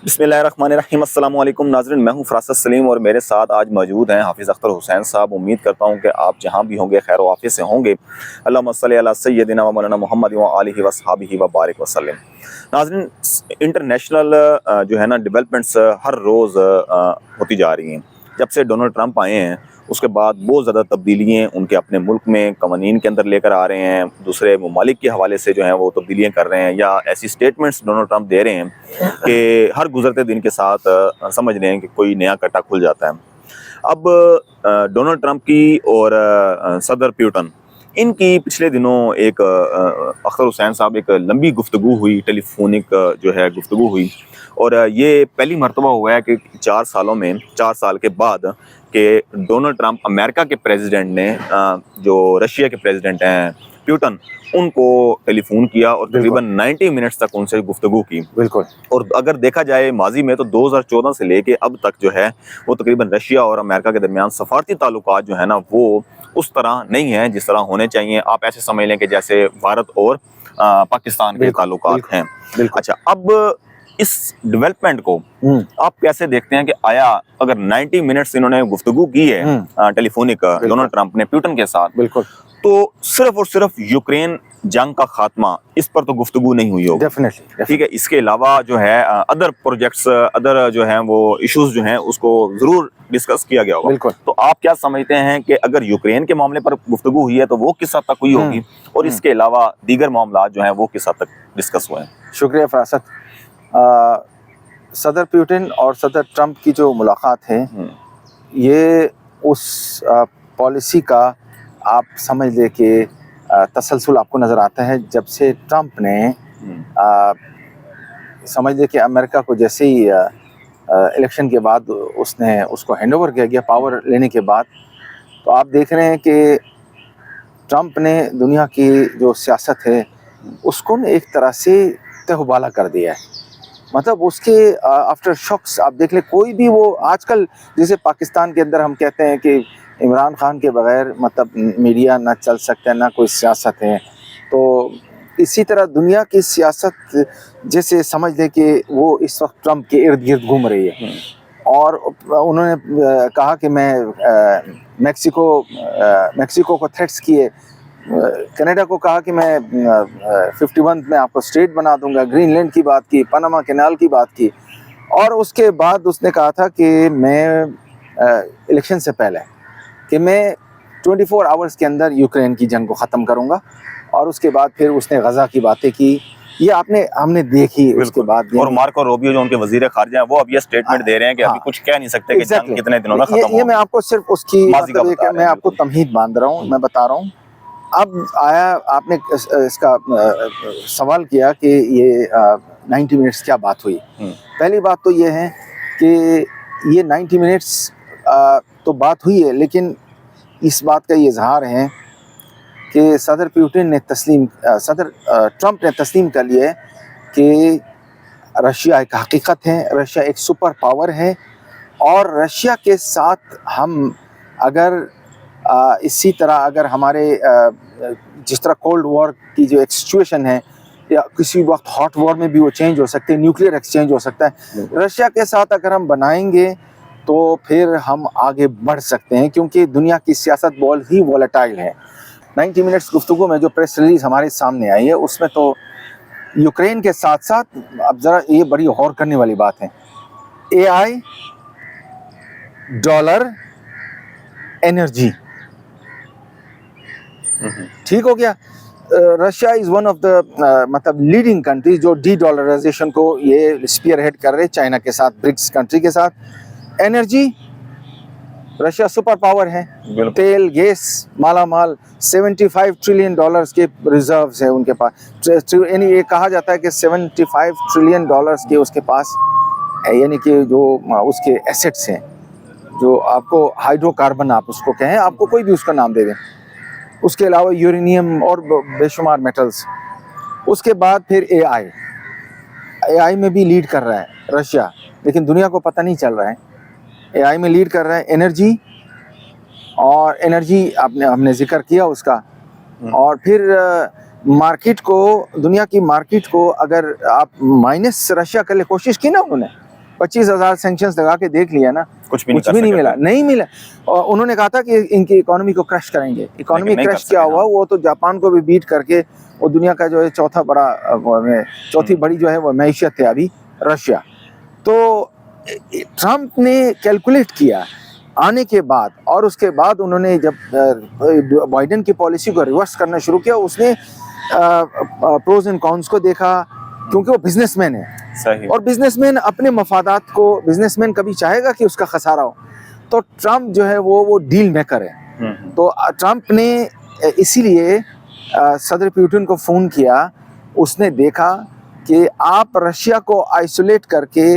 بسم اللہ الرحمن الرحیم۔ السلام علیکم ناظرین، میں ہوں فراست سلیم اور میرے ساتھ آج موجود ہیں حافظ اختر حسین صاحب۔ امید کرتا ہوں کہ آپ جہاں بھی ہوں گے خیر و عافیت سے ہوں گے۔ اللہم صلی علی سیدنا و مولانا محمد و آلہ و صحابہ و بارک وسلم۔ ناظرین، انٹرنیشنل جو ہے نا ڈیولپمنٹس ہر روز ہوتی جا رہی ہیں۔ جب سے ڈونلڈ ٹرمپ آئے ہیں اس کے بعد بہت زیادہ تبدیلیاں ان کے اپنے ملک میں قوانین کے اندر لے کر آ رہے ہیں، دوسرے ممالک کے حوالے سے جو ہیں وہ تبدیلیاں کر رہے ہیں، یا ایسی سٹیٹمنٹس ڈونلڈ ٹرمپ دے رہے ہیں کہ ہر گزرتے دن کے ساتھ سمجھ رہے ہیں کہ کوئی نیا کٹا کھل جاتا ہے۔ اب ڈونلڈ ٹرمپ کی اور صدر پیوٹن ان کی پچھلے دنوں ایک اختر حسین صاحب ایک لمبی گفتگو ہوئی، ٹیلی فونک جو ہے گفتگو ہوئی، اور یہ پہلی مرتبہ ہوا ہے کہ 4 سال کے بعد کہ ڈونلڈ ٹرمپ امریکہ کے پریزیڈنٹ نے جو رشیا کے پریزیڈنٹ ہیں پیوٹن ان کو ٹیلی فون کیا اور تقریباً 90 منٹس تک ان سے گفتگو کی۔ بالکل۔ اور اگر دیکھا جائے ماضی میں تو 2014 سے لے کے اب تک جو ہے وہ تقریباً رشیا اور امریکہ کے درمیان سفارتی تعلقات جو ہے نا وہ اس طرح نہیں ہیں جس طرح ہونے چاہیے۔ آپ ایسے سمجھ لیں کہ جیسے بھارت اور پاکستان کے تعلقات ہیں۔ اچھا، اب اس ڈیولپمنٹ کو آپ کیسے دیکھتے ہیں کہ آیا اگر 90 منٹس انہوں نے گفتگو کی ہے ٹیلی فونک ڈونلڈ ٹرمپ نے پیوٹن کے ساتھ، بالکل، تو صرف اور صرف یوکرین جنگ کا خاتمہ اس پر تو گفتگو نہیں ہوئی ہوگی، ڈیفینیٹلی، ٹھیک ہے۔ اس کے علاوہ جو ہے ادر پروجیکٹس، ادر جو ہیں وہ ایشوز جو ہیں اس کو ضرور ڈسکس کیا گیا ہوگا۔ بالکل۔ تو آپ کیا سمجھتے ہیں کہ اگر یوکرین کے معاملے پر گفتگو ہوئی ہے تو وہ کس حد تک ہوئی ہوگی، اور اس کے علاوہ دیگر معاملات جو ہیں وہ کس حد تک ڈسکس ہوئے ہیں؟ شکریہ فراست۔ صدر پیوٹن اور صدر ٹرمپ کی جو ملاقات ہے یہ اس پالیسی کا آپ سمجھ لیں کہ تسلسل آپ کو نظر آتا ہے جب سے ٹرمپ نے سمجھ لیں کہ امریکہ کو جیسے ہی الیکشن کے بعد اس نے اس کو ہینڈ اوور کیا گیا پاور لینے کے بعد، تو آپ دیکھ رہے ہیں کہ ٹرمپ نے دنیا کی جو سیاست ہے اس کو ایک طرح سے تہوبالا کر دیا ہے۔ مطلب اس کے آفٹر شاکس آپ دیکھ لیں، کوئی بھی وہ آج کل جیسے پاکستان کے اندر ہم کہتے ہیں کہ عمران خان کے بغیر مطلب میڈیا نہ چل سکتا ہے، نہ کوئی سیاست ہے، تو اسی طرح دنیا کی سیاست جیسے سمجھ لیں کہ وہ اس وقت ٹرمپ کے ارد گرد گھوم رہی ہے۔ اور انہوں نے کہا کہ میں میکسیکو کو تھریٹس کیے، کینیڈا کو کہا کہ میں 51 میں آپ کو اسٹیٹ بنا دوں گا، گرین لینڈ کی بات کی، پاناما کینال کی بات کی، اور اس کے بعد اس نے کہا تھا کہ میں الیکشن سے پہلے کہ میں 24 آورز کے اندر یوکرین کی جنگ کو ختم کروں گا، اور اس کے بعد پھر اس نے غزہ کی باتیں کی، یہ ہم نے دیکھی۔ اس کے بعد اور مارکو روبیو جو ان کے وزیر خارجہ ہیں وہ اب یہ سٹیٹمنٹ دے رہے ہیں کہ ابھی کچھ کہہ نہیں سکتے کہ جنگ کتنے دنوں میں ختم ہوگی۔ یہ میں آپ کو صرف اس کی میں آپ کو تمہید باندھ رہا ہوں، میں بتا رہا ہوں۔ اب آیا آپ نے اس کا سوال کیا کہ یہ 90 منٹس کیا بات ہوئی۔ پہلی بات تو یہ ہے کہ یہ 90 منٹس تو بات ہوئی ہے، لیکن اس بات کا یہ اظہار ہے کہ صدر ٹرمپ نے تسلیم کر لیا ہے کہ رشیا ایک حقیقت ہے، رشیا ایک سپر پاور ہے، اور رشیا کے ساتھ ہم اگر اسی طرح اگر ہمارے جس طرح کولڈ وار کی جو ایک سچویشن ہے، یا کسی وقت ہاٹ وار میں بھی وہ چینج ہو سکتے ہیں، نیوکلیئر ایکسچینج ہو سکتا ہے، رشیا کے ساتھ اگر ہم بنائیں گے تو پھر ہم آگے بڑھ سکتے ہیں، کیونکہ دنیا کی سیاست بہت ہی والیٹائل ہے۔ 90 منٹس گفتگو میں جو پریس ریلیز ہمارے سامنے آئی ہے اس میں تو یوکرین کے ساتھ ساتھ اب ذرا یہ بڑی غور کرنے والی بات ہے، اے آئی، ڈالر، انرجی، ٹھیک ہو گیا۔ Russia is one of the مطلب لیڈنگ کنٹری جو ڈی ڈالرائزیشن کو یہ اسپیئر ہیڈ کر رہے چائنا کے ساتھ، برکس کنٹری کے ساتھ۔ انرجی، رشیا سپر پاور ہے، تیل گیس مالا مال، $75 ٹریلین کے ریزروز ہیں ان کے پاس، یعنی یہ کہا جاتا ہے کہ $75 ٹریلین کے اس کے پاس، یعنی کہ جو اس کے ایسٹس ہیں، جو آپ کو ہائیڈرو کاربن آپ اس کو کہیں، آپ کو کوئی بھی اس کا نام دے دیں، اس کے علاوہ یورینیم اور بے شمار میٹلز۔ اس کے بعد پھر اے آئی میں بھی لیڈ کر رہا ہے رشیا، لیکن دنیا کو پتہ نہیں چل رہا ہے۔ اے آئی میں لیڈ کر رہا ہے، انرجی، اور انرجی ہم نے ذکر کیا اس کا، اور پھر مارکیٹ کو، دنیا کی مارکیٹ کو اگر آپ مائنس رشیا کے لیے کوشش کی نا انہوں نے، 25,000 सैंक्शंस लगा के देख लिया ना, कुछ भी नहीं कुछ कर भी नहीं सके मिला, थे। नहीं मिला। और उन्होंने कहा था कि इनकी इकोनॉमी को क्रश करेंगे। इकोनॉमी नहीं कर क्रश क्या सके, हुआ, हाँ। वो तो जापान को भी बीट करके वो दुनिया का जो है चौथी बड़ी जो है वो मैशियत है अभी रशिया। तो ट्रम्प ने कैलकुलेट किया आने के बाद, और उसके बाद उन्होंने जब बाइडेन की पॉलिसी को रिवर्स करना शुरू किया, उसने प्रोज एंड कॉन्स को देखा, क्योंकि वो बिजनेसमैन है सही। और बिजनेसमैन अपने मफादात को, बिजनेसमैन कभी चाहेगा कि उसका खसारा हो। तो ट्रम्प जो है वो डील मेकर है। तो ट्रम्प ने इसीलिए सदर पुतिन को फ़ोन किया। उसने देखा कि आप रशिया को आइसोलेट करके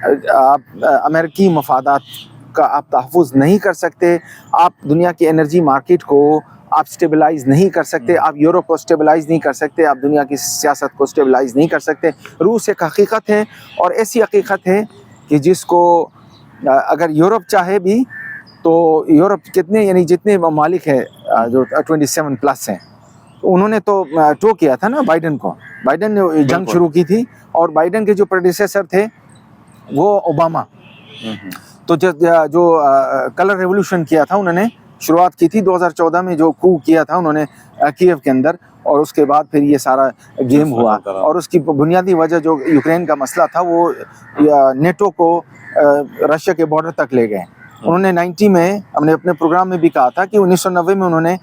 आप अमेरिकी मफादात का आप तहफ़्फ़ुज़ नहीं कर सकते, आप दुनिया की एनर्जी मार्केट को आप स्टेबलाइज नहीं कर सकते, आप यूरोप को स्टेबलाइज नहीं कर सकते, आप दुनिया की सियासत को स्टेबलाइज नहीं कर सकते। रूस एक हकीकत है, और ऐसी हकीकत है कि जिसको अगर यूरोप चाहे भी तो यूरोप कितने, यानी जितने ममालिक हैं जो 27 प्लस हैं, तो उन्होंने तो टो किया था ना बाइडेन को। बाइडेन ने जंग शुरू की थी, और बाइडेन के जो प्रेडिसेसर थे वो ओबामा। तो जो कलर रेवोल्यूशन किया था, उन्होंने शुरुआत की थी 2014 में, जो कू किया था उन्होंने कीव के अंदर, और उसके बाद फिर ये सारा गेम हुआ। और उसकी बुनियादी वजह जो यूक्रेन का मसला था, वो नेटो को रशिया के बॉर्डर तक ले गए। उन्होंने 90 में, हमने अपने प्रोग्राम में भी कहा था कि 1990 में उन्होंने,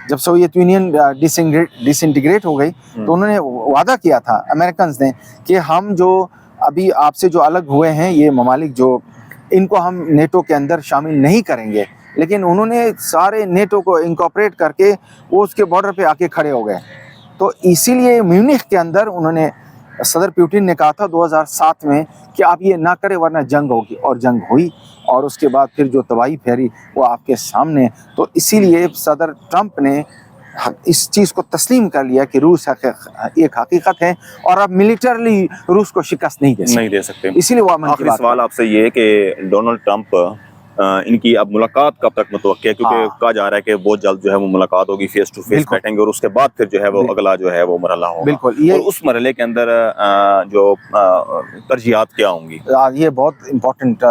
जब सोवियत यूनियन डिसइंटीग्रेट हो गई, तो उन्होंने वादा किया था अमेरिकन ने कि हम जो अभी आपसे जो अलग हुए हैं ये ममालिक, जो इनको हम नेटो के अंदर शामिल नहीं करेंगे। लेकिन उन्होंने सारे नेटो को इंकॉर्पोरेट करके वो उसके बॉर्डर पे आके खड़े हो गए। तो इसीलिए म्यूनिख के अंदर उन्होंने, सदर पुतिन ने कहा था 2007 में कि आप ये ना करें वरना जंग होगी, और जंग हुई, और उसके बाद फिर जो तबाही फैली वो आपके सामने। तो इसीलिए सदर ट्रम्प ने इस चीज़ को तस्लीम कर लिया कि रूस एक हकीकत है, और अब मिलिटरली रूस को शिकस्त नहीं दे सकते। इसीलिए वो अमन की आखिरी बात सवाल आपसे ये है कि डोनाल्ड ट्रम्प इनकी अब मुलाकात कब तक मुतवक्की है, क्योंकि कहा जा रहा है कि बहुत जल्द जो है वो मुलाकात होगी, फेस टू फेस बैठेंगे, और उसके बाद फिर जो है वो अगला जो है वो मरहला होगा। बिल्कुल, और उस मरहले के अंदर जो तरजीहात क्या होंगी? ये बहुत इम्पोर्टेंट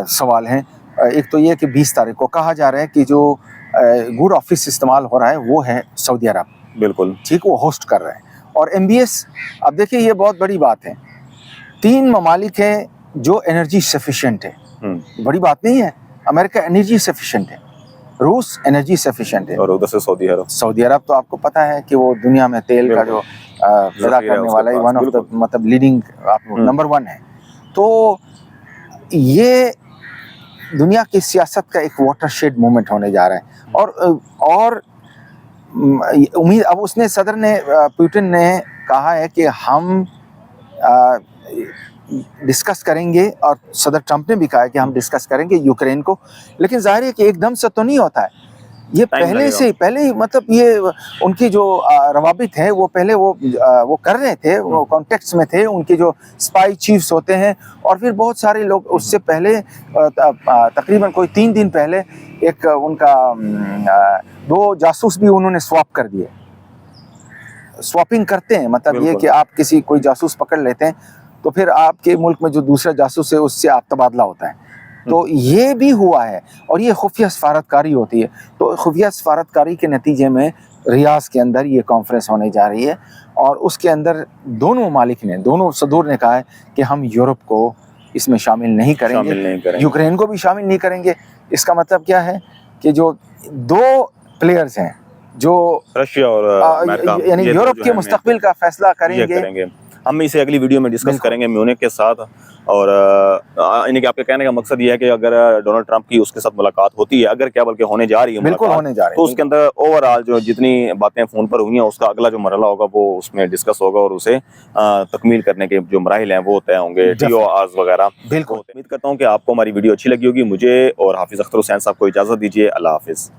सवाल हैं। एक तो ये कि 20 तारीख को कहा जा रहा है कि जो गुड ऑफिस इस्तेमाल हो रहा है वो है सऊदी अरब, बिल्कुल ठीक, वो होस्ट कर रहे हैं। और MBS, अब देखिए ये बहुत बड़ी बात है, 3 ममालिक हैं जो एनर्जी सफिशिएंट है। बड़ी बात नहीं है, अमेरिका एनर्जी सफिशिएंट है, रूस एनर्जी सफिशिएंट है, और उधर से सऊदी अरब तो आपको पता है कि वो दुनिया में तेल का जो पैदा करने वाला है, वन ऑफ द मतलब लीडिंग नंबर 1 है। तो ये दुनिया की सियासत का एक वाटरशेड मोमेंट होने जा रहा है। और उम्मीद, अब उसने, सदर ने, पुतिन ने कहा है कि हम डिस्कस करेंगे, और सदर ट्रम्प ने भी कहा है कि हम डिस्कस करेंगे यूक्रेन को। लेकिन जाहिर है कि एकदम से तो नहीं होता है, ये पहले ही मतलब ये उनकी जो रवाबित है वो पहले वो कर रहे थे, वो कॉन्टेक्स्ट में थे, उनके जो स्पाई चीफ्स होते हैं, और फिर बहुत सारे लोग उससे पहले तकरीबन कोई 3 दिन पहले एक उनका 2 जासूस भी उन्होंने स्वैप कर दिए। स्वैपिंग करते हैं मतलब ये कि आप कोई जासूस पकड़ लेते हैं, तो फिर आपके मुल्क में जो दूसरा जासूस है उससे आप तबादला होता है। तो ये भी हुआ है, और ये खुफिया सफारतकारी होती है। तो खुफिया सफारतकारी के नतीजे में रियाज के अंदर ये कॉन्फ्रेंस होने जा रही है, और उसके अंदर दोनों मालिक ने, दोनों सदूर ने कहा है कि हम यूरोप को इसमें शामिल नहीं करेंगे, यूक्रेन को भी शामिल नहीं करेंगे। इसका मतलब क्या है कि जो 2 प्लेयर्स हैं जो रशिया और अमेरिका, यानी यूरोप के मुस्तकबिल का फैसला करेंगे। हम इसे अगली वीडियो में डिस्कस करेंगे म्यूनिख के साथ। और यानी कि आपके कहने का मकसद ये है कि अगर डोनाल्ड ट्रम्प की उसके साथ मुलाकात होती है, अगर क्या बल्कि होने जा रही है, बिल्कुल होने जा रही है, तो उसके अंदर ओवरऑल जो जितनी बातें फ़ोन पर हुई हैं उसका अगला जो मरहला होगा वो उसमें डिस्कस होगा, और उसे तकमील करने के जो मराहिल हैं वो तय होंगे, TORs वगैरह। बिल्कुल, उम्मीद करता हूँ कि आपको हमारी वीडियो अच्छी लगी होगी। मुझे और हाफिज़ अख्तर हुसैन साहब को इजाज़त दीजिए। अल्लाह हाफिज़।